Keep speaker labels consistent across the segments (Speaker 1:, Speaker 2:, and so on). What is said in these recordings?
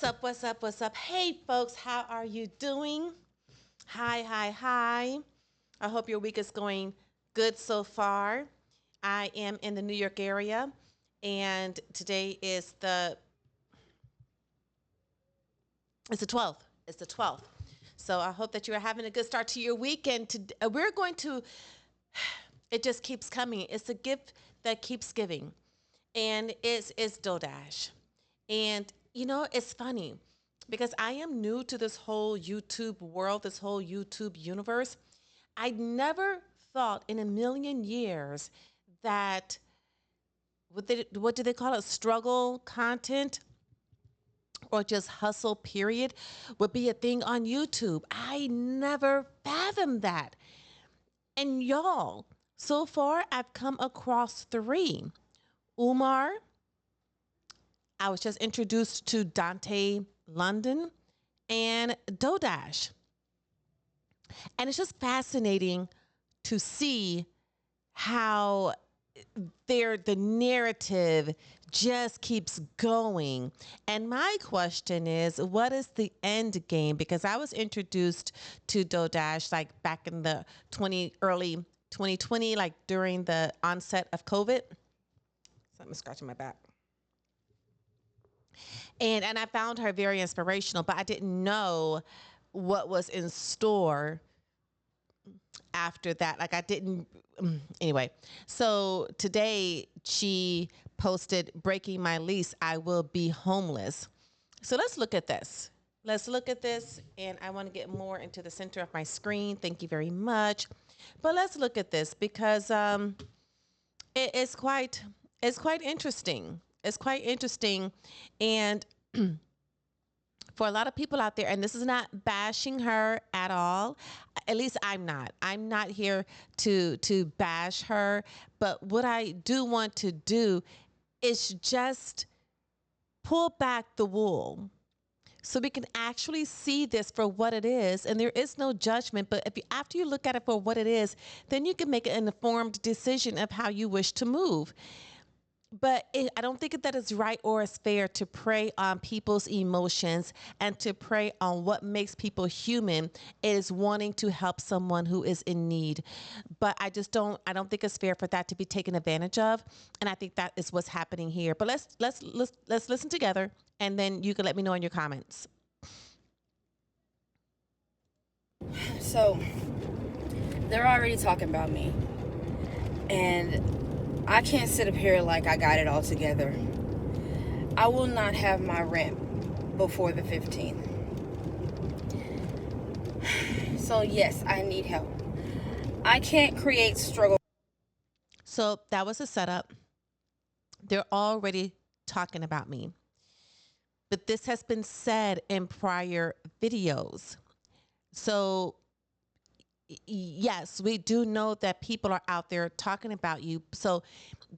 Speaker 1: What's up? What's up? What's up? Hey, folks, how are you doing? Hi, hi, hi. I hope your week is going good so far. I am in the New York area, and today is it's the 12th. It's the 12th. So I hope that you are having a good start to your week. And we're going to, it just keeps coming. It's a gift that keeps giving, and it's DoorDash. And it's funny because I am new to this whole YouTube world, this whole YouTube universe. I never thought in a million years that what do they call it? Struggle content or just hustle period would be a thing on YouTube. I never fathomed that. And y'all, so far I've come across three. Umar, I was just introduced to Dante London and Dodash. And it's just fascinating to see how the narrative just keeps going. And my question is, what is the end game? Because I was introduced to Dodash like back in the early 2020, like during the onset of COVID. Something scratching my back. And I found her very inspirational, but I didn't know what was in store after that. Like I didn't anyway. So today she posted breaking my lease, I will be homeless. So let's look at this. Let's look at this, and I want to get more into the center of my screen. Thank you very much. But let's look at this because it's quite interesting. It's quite interesting, and for a lot of people out there, and this is not bashing her at all. At least I'm not. I'm not here to bash her. But what I do want to do is just pull back the wool so we can actually see this for what it is. And there is no judgment. But after you look at it for what it is, then you can make an informed decision of how you wish to move. But I don't think that it's right or it's fair to prey on people's emotions and to prey on what makes people human is wanting to help someone who is in need. But I don't think it's fair for that to be taken advantage of. And I think that is what's happening here. But let's listen together, and then you can let me know in your comments.
Speaker 2: So they're already talking about me, and I can't sit up here like I got it all together. I will not have my rent before the 15th. So yes, I need help. I can't create struggle.
Speaker 1: So that was a setup. They're already talking about me. But this has been said in prior videos. So yes, we do know that people are out there talking about you. So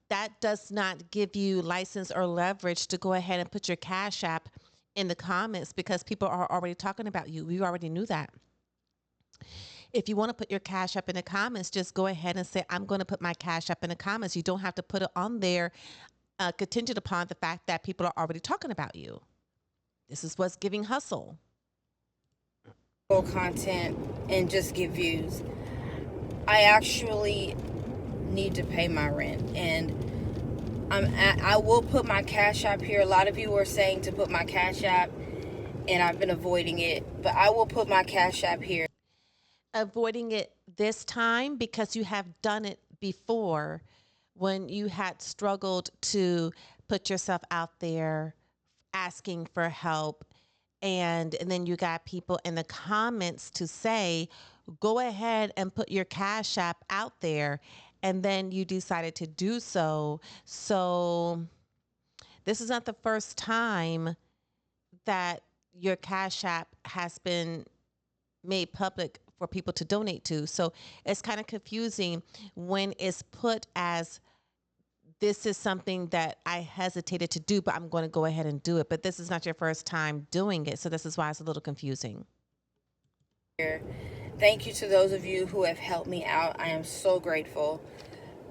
Speaker 1: that does not give you license or leverage to go ahead and put your Cash App in the comments because people are already talking about you. We already knew that. If you want to put your Cash App in the comments, just go ahead and say, I'm going to put my Cash App in the comments. You don't have to put it on there contingent upon the fact that people are already talking about you. This is what's giving hustle.
Speaker 2: Content and just get views. I actually need to pay my rent, and I will put my Cash App here. A lot of you are saying to put my Cash App, and I've been avoiding it, but I will put my Cash App here.
Speaker 1: Avoiding it this time because you have done it before when you had struggled to put yourself out there asking for help, and then you got people in the comments to say go ahead and put your Cash App out there, and then you decided to do so this is not the first time that your Cash App has been made public for people to donate to. So it's kind of confusing when it's put as this is something that I hesitated to do, but I'm going to go ahead and do it. But this is not your first time doing it. So this is why it's a little confusing.
Speaker 2: Thank you to those of you who have helped me out. I am so grateful.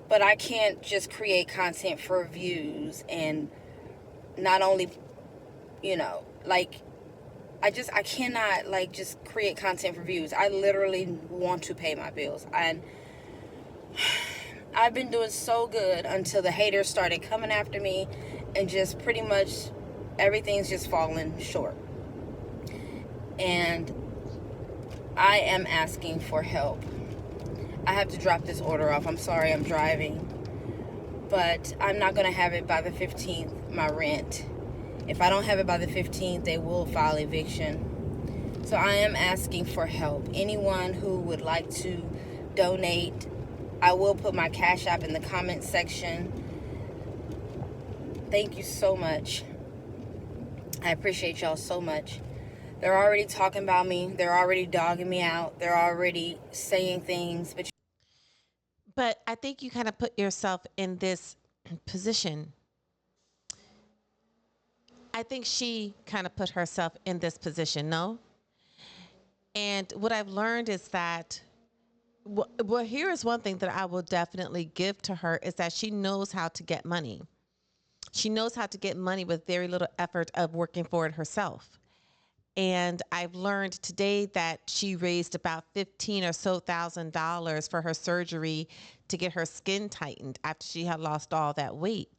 Speaker 2: But I can't just create content for views and not only Like, I cannot, like, just create content for views. I literally want to pay my bills. And I've been doing so good until the haters started coming after me, and just pretty much everything's just falling short. And I am asking for help. I have to drop this order off. I'm sorry, I'm driving. But I'm not going to have it by the 15th, my rent. If I don't have it by the 15th, they will file eviction. So I am asking for help. Anyone who would like to donate, I will put my Cash App in the comment section. Thank you so much. I appreciate y'all so much. They're already talking about me. They're already dogging me out. They're already saying things.
Speaker 1: But I think you kind of put yourself in this position. I think she kind of put herself in this position, no? And what I've learned is that, well, here is one thing that I will definitely give to her is that she knows how to get money. She knows how to get money with very little effort of working for it herself. And I've learned today that she raised about 15 or so $1,000 for her surgery to get her skin tightened after she had lost all that weight.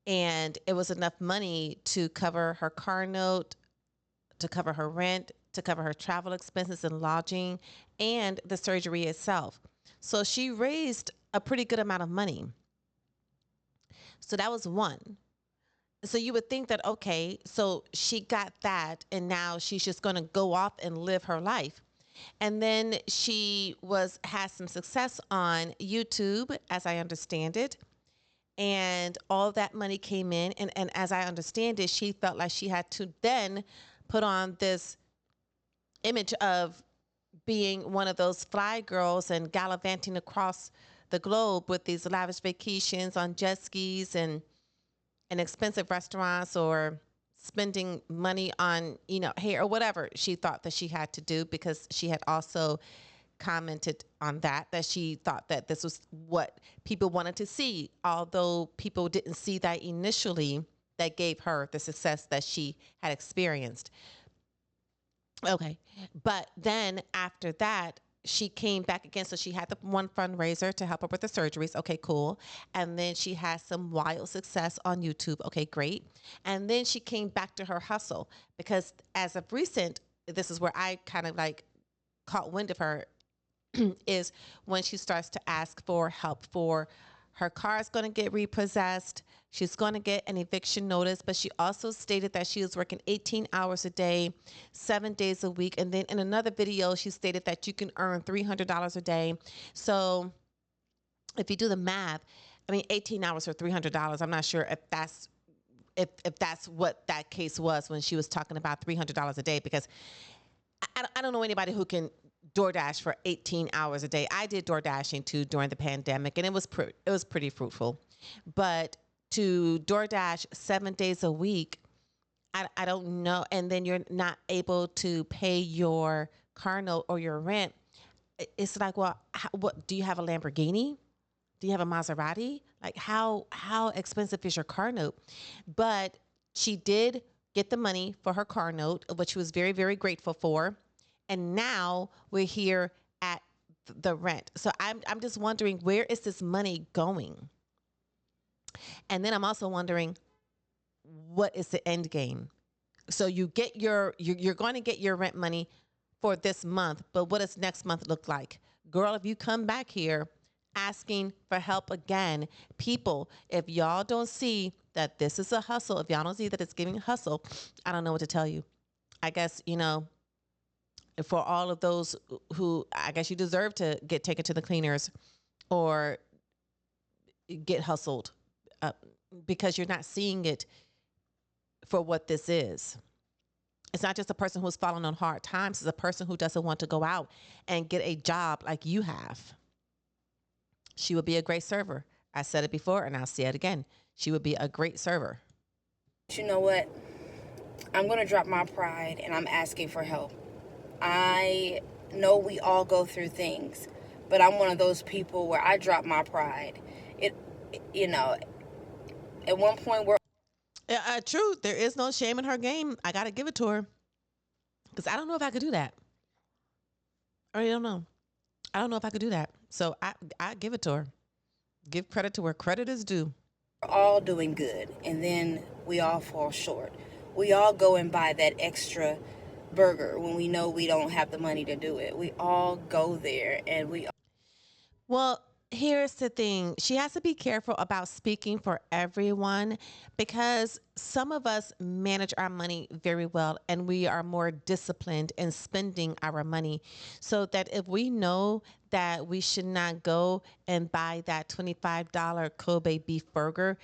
Speaker 1: And it was enough money to cover her car note, to cover her rent, to cover her travel expenses and lodging, and the surgery itself. So she raised a pretty good amount of money. So that was one. So you would think that, okay, so she got that, and now she's just going to go off and live her life. And then she has some success on YouTube, as I understand it. And all that money came in. And as I understand it, she felt like she had to then put on this image of being one of those fly girls and gallivanting across the globe with these lavish vacations on jet skis and expensive restaurants, or spending money on, hair or whatever she thought that she had to do, because she had also commented on that she thought that this was what people wanted to see, although people didn't see that initially, that gave her the success that she had experienced. Okay. But then after that, she came back again. So she had the one fundraiser to help her with the surgeries. Okay, cool. And then she had some wild success on YouTube. Okay, great. And then she came back to her hustle, because as of recent, this is where I kind of like caught wind of her, is when she starts to ask for help for her car is going to get repossessed. She's going to get an eviction notice, but she also stated that she was working 18 hours a day, 7 days a week. And then in another video, she stated that you can earn $300 a day. So if you do the math, I mean, 18 hours for $300. I'm not sure if that's what that case was when she was talking about $300 a day, because I don't know anybody who can DoorDash for 18 hours a day. I did DoorDashing too during the pandemic, and it was pretty fruitful. But to DoorDash 7 days a week, I don't know. And then you're not able to pay your car note or your rent. It's like, well, what do you have, a Lamborghini? Do you have a Maserati? Like, how expensive is your car note? But she did get the money for her car note, which she was very, very grateful for. And now we're here at the rent. So I'm just wondering, where is this money going? And then I'm also wondering, what is the end game? So you're going to get your rent money for this month, but what does next month look like? Girl, if you come back here asking for help again, people, if y'all don't see that this is a hustle, if y'all don't see that it's giving hustle, I don't know what to tell you. I guess, for all of those who, I guess you deserve to get taken to the cleaners or get hustled, because you're not seeing it for what this is. It's not just a person who's falling on hard times. It's a person who doesn't want to go out and get a job like you have. She would be a great server. I said it before and I'll say it again. She would be a great server.
Speaker 2: You know what? I'm going to drop my pride, and I'm asking for help. I know we all go through things, but I'm one of those people where I drop my pride. At one point,
Speaker 1: True. There is no shame in her game. I got to give it to her because I don't know if I could do that. I really don't know. I don't know if I could do that. So I give it to her. Give credit to where credit is due.
Speaker 2: We're all doing good, and then we all fall short. We all go and buy that extra burger when we know we don't have the money to do it. We all go there, and we
Speaker 1: Well, here's the thing. She has to be careful about speaking for everyone because some of us manage our money very well and we are more disciplined in spending our money. So that if we know that we should not go and buy that $25 Kobe beef burger,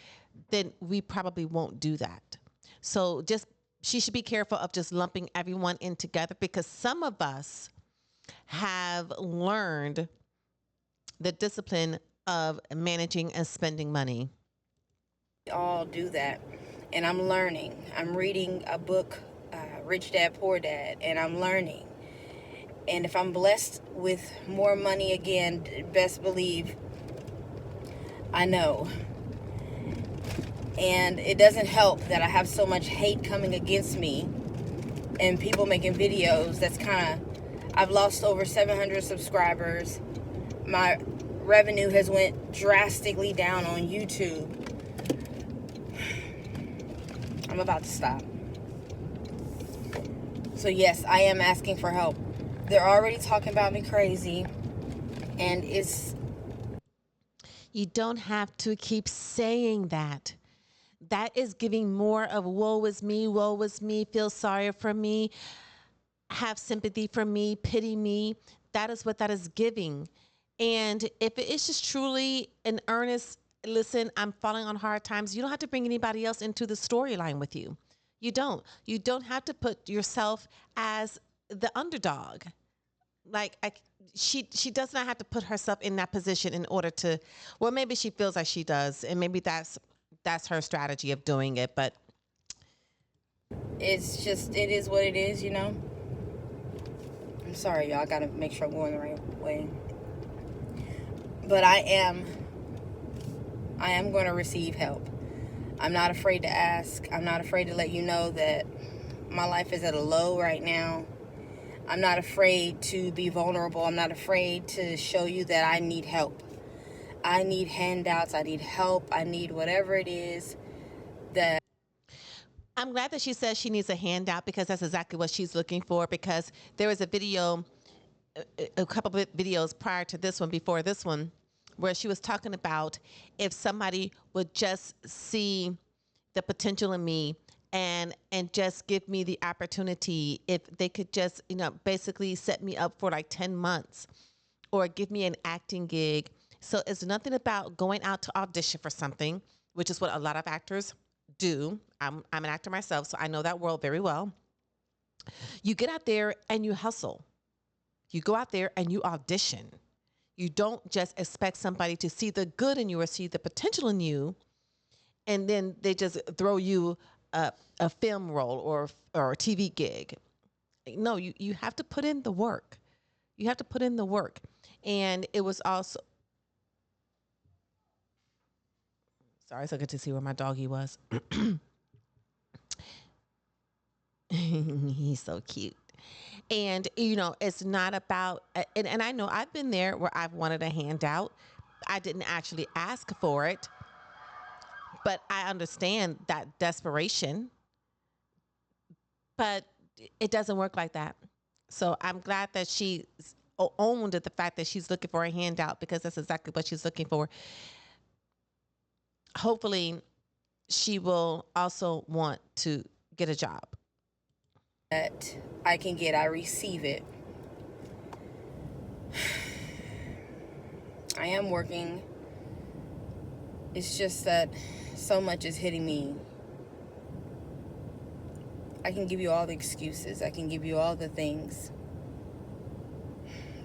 Speaker 1: then we probably won't do that. So just she should be careful of just lumping everyone in together because some of us have learned the discipline of managing and spending money.
Speaker 2: all do that. And I'm learning. I'm reading a book, Rich Dad Poor Dad, and I'm learning. And if I'm blessed with more money again, best believe I know. And it doesn't help that I have so much hate coming against me and people making videos. That's kind of, I've lost over 700 subscribers. My revenue has went drastically down on YouTube. I'm about to stop. So yes, I am asking for help. They're already talking about me crazy, and
Speaker 1: You don't have to keep saying that. That is giving more of woe is me, feel sorry for me, have sympathy for me, pity me. That is what that is giving. And if it is just truly an earnest, listen, I'm falling on hard times, you don't have to bring anybody else into the storyline with you. You don't. You don't have to put yourself as the underdog. Like she does not have to put herself in that position in order to, well, maybe she feels like she does and maybe that's her strategy of doing it, but
Speaker 2: it's just, it is what it is, you know. I'm sorry, y'all. I gotta make sure I'm going the right way. But I am going to receive help. I'm not afraid to ask. I'm not afraid to let you know that my life is at a low right now. I'm not afraid to be vulnerable. I'm not afraid to show you that I need help. I need handouts. I need help. I need whatever it is that.
Speaker 1: I'm glad that she says she needs a handout because that's exactly what she's looking for. Because there was a video, a couple of videos prior to this one, before this one, where she was talking about if somebody would just see the potential in me and just give me the opportunity, if they could just basically set me up for like 10 months or give me an acting gig. So it's nothing about going out to audition for something, which is what a lot of actors do. I'm an actor myself, so I know that world very well. You get out there and you hustle. You go out there and you audition. You don't just expect somebody to see the good in you or see the potential in you, and then they just throw you a film role or a TV gig. No, you have to put in the work. You have to put in the work. And it was also, sorry, so good to see where my doggy was. He's so cute. And, it's not about, and I know I've been there where I've wanted a handout. I didn't actually ask for it, but I understand that desperation. But it doesn't work like that. So I'm glad that she owned the fact that she's looking for a handout because that's exactly what she's looking for. Hopefully, she will also want to get a job.
Speaker 2: That I can get, I receive it. I am working. It's just that so much is hitting me. I can give you all the excuses. I can give you all the things.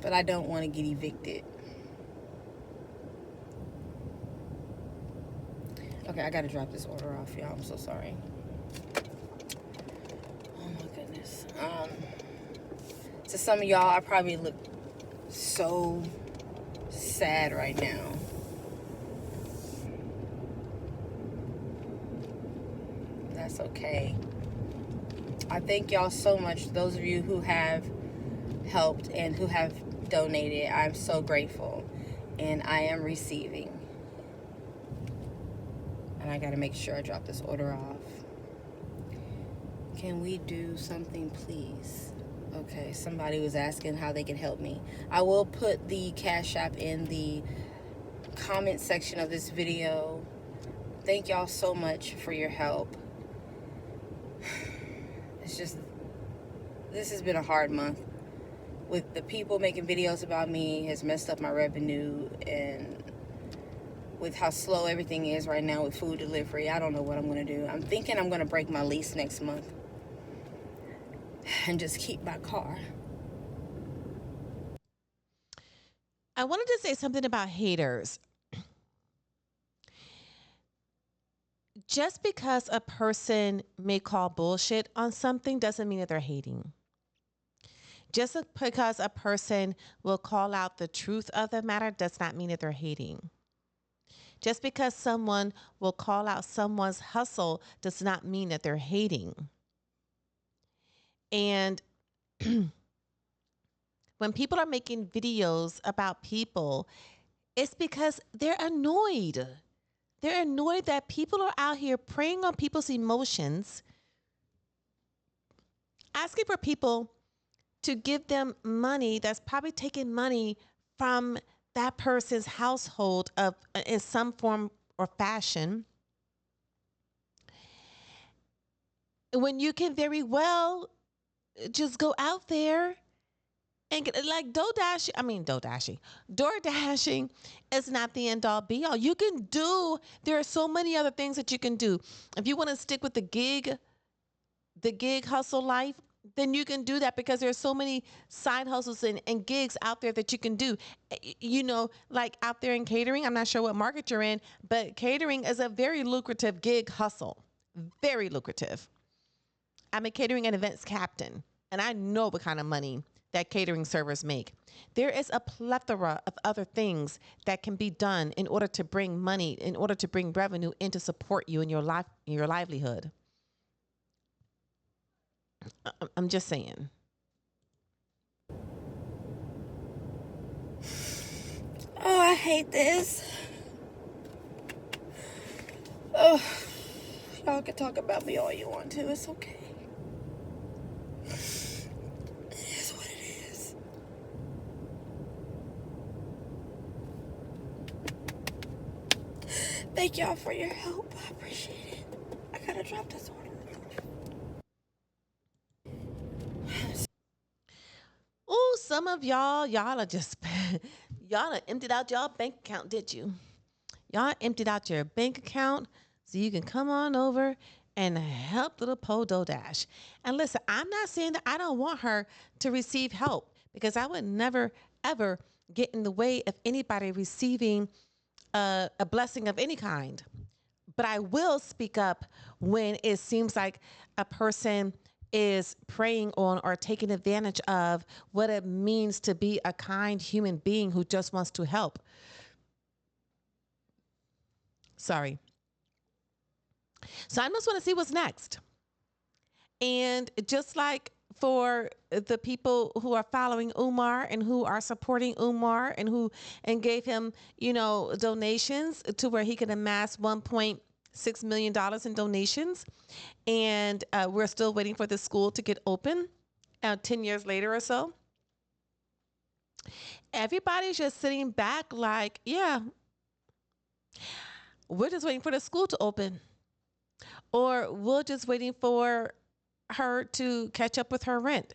Speaker 2: But I don't want to get evicted. Okay, I gotta drop this order off, y'all. I'm so sorry. Oh my goodness. To some of y'all, I probably look so sad right now. that's okay. I thank y'all so much, those of you who have helped and who have donated. I'm so grateful, and I am receiving. And I gotta make sure I drop this order off. Can we do something, please? Okay, somebody was asking how they can help me. I will put the Cash App in the comment section of this video. Thank y'all so much for your help. It's just, this has been a hard month. With the people making videos about me has messed up my revenue, and with how slow everything is right now with food delivery, I don't know what I'm going to do. I'm thinking I'm going to break my lease next month and just keep my car.
Speaker 1: I wanted to say something about haters. Just because a person may call bullshit on something doesn't mean that they're hating. Just because a person will call out the truth of the matter does not mean that they're hating. Just because someone will call out someone's hustle does not mean that they're hating. And when people are making videos about people, it's because they're annoyed. They're annoyed that people are out here preying on people's emotions, asking for people to give them money that's probably taking money from that person's household of in some form or fashion, when you can very well just go out there and get, like, door dashing is not the end all be all. You can do, there are so many other things that you can do. If you want to stick with the gig hustle life, then you can do that, because there's so many side hustles and gigs out there that you can do. Like out there in catering, I'm not sure what market you're in, but catering is a very lucrative gig hustle. Very lucrative. I'm a catering and events captain, and I know what kind of money that catering servers make. There is a plethora of other things that can be done in order to bring money, in order to bring revenue in to support you in your life, in your livelihood. I'm just saying.
Speaker 2: Oh, I hate this. Oh, y'all can talk about me all you want to. It's okay. It is what it is. Thank y'all for your help. I appreciate it. I gotta drop this order.
Speaker 1: Oh, some of y'all are just y'all are emptied out your bank account, did you? Y'all emptied out your bank account so you can come on over and help little Podo Dash. And listen, I'm not saying that I don't want her to receive help, because I would never ever get in the way of anybody receiving a blessing of any kind. But I will speak up when it seems like a person is preying on or taking advantage of what it means to be a kind human being who just wants to help. Sorry. So I just want to see what's next. And just like for the people who are following Umar and who are supporting Umar and gave him, donations to where he can amass $1.6 million in donations. And we're still waiting for the school to get open 10 years later or so. Everybody's just sitting back like, yeah, we're just waiting for the school to open. Or we're just waiting for her to catch up with her rent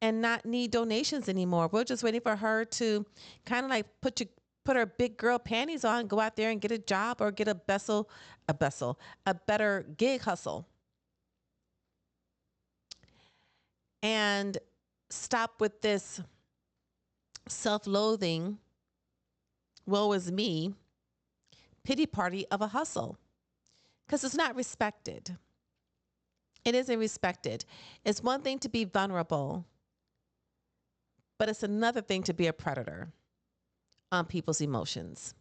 Speaker 1: and not need donations anymore. We're just waiting for her to kind of like put her big girl panties on, go out there and get a job or get a better gig hustle. And stop with this self-loathing, woe is me, pity party of a hustle, because it's not respected. It isn't respected. It's one thing to be vulnerable, but it's another thing to be a predator on people's emotions.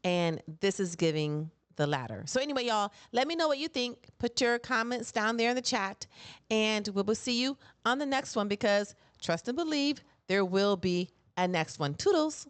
Speaker 1: And this is giving the latter. So anyway, y'all, let me know what you think. Put your comments down there in the chat, and we will see you on the next one, because trust and believe there will be a next one. Toodles.